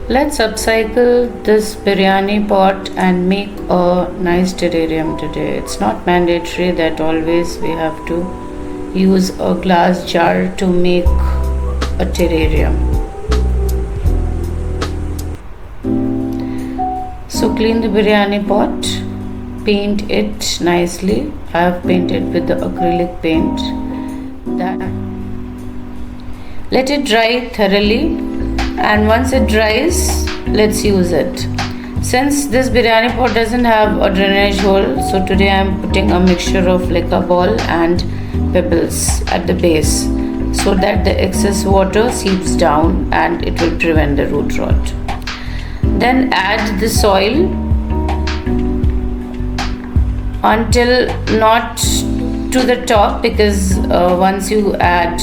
Let's upcycle this biryani pot and make a nice terrarium today. It's not mandatory that always we have to use a glass jar to make a terrarium. So clean the biryani pot, paint it nicely. I have painted with the acrylic paint. Let it dry thoroughly, and once it dries, let's use it. Since this biryani pot doesn't have a drainage hole, so today I am putting a mixture of leca ball and pebbles at the base so that the excess water seeps down and it will prevent the root rot. Then add the soil until not to the top, because once you add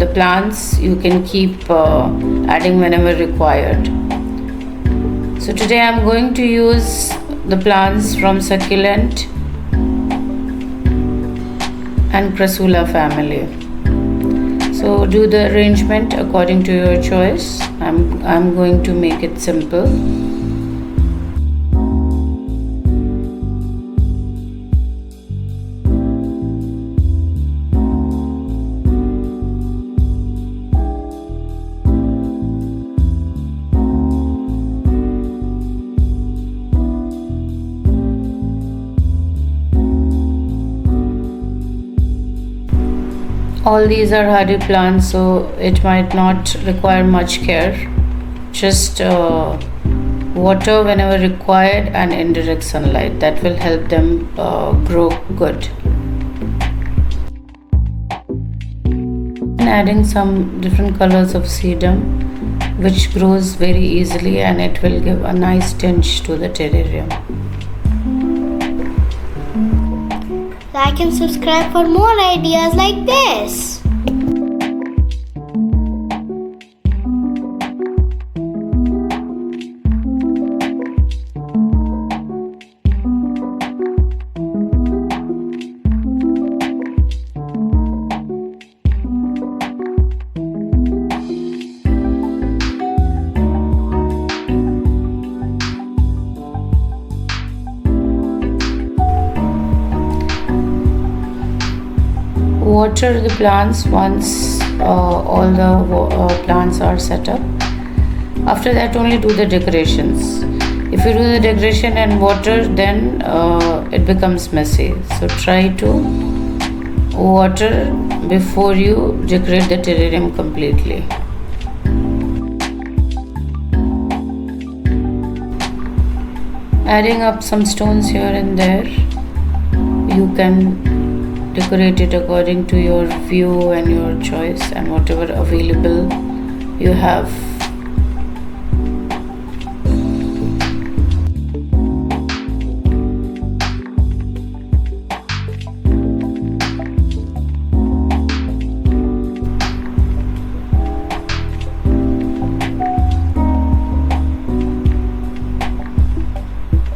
the plants, you can keep adding whenever required. So today I am going to use the plants from succulent and crassula family. So do the arrangement according to your choice. I'm going to make it simple. All these are hardy plants, so it might not require much care. Just water whenever required and indirect sunlight. That will help them grow good. And adding some different colors of sedum, which grows very easily, and it will give a nice tinge to the terrarium. Like and subscribe for more ideas like this. Water the plants once all the plants are set up. After that, only do the decorations. If you do the decoration and water, then it becomes messy. So try to water before you decorate the terrarium completely. Adding up some stones here and there, you can decorate it according to your view and your choice and whatever available you have.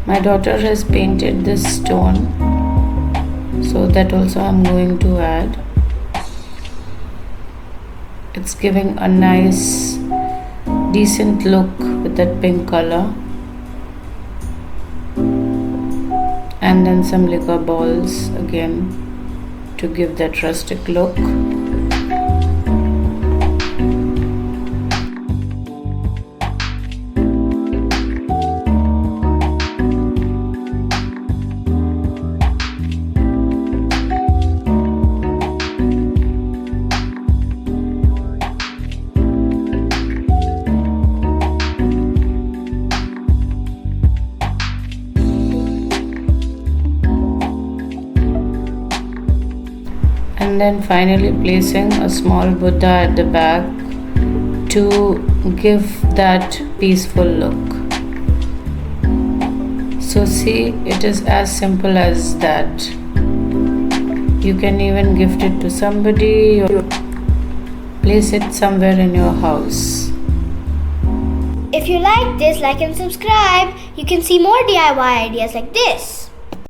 My daughter has painted this stone, so that also I'm going to add. It's giving a nice decent look with that pink color, and then some liquor balls again to give that rustic look. And then finally placing a small Buddha at the back to give that peaceful look. So see, it is as simple as that. You can even gift it to somebody or place it somewhere in your house. If you like this, like and subscribe. You can see more DIY ideas like this.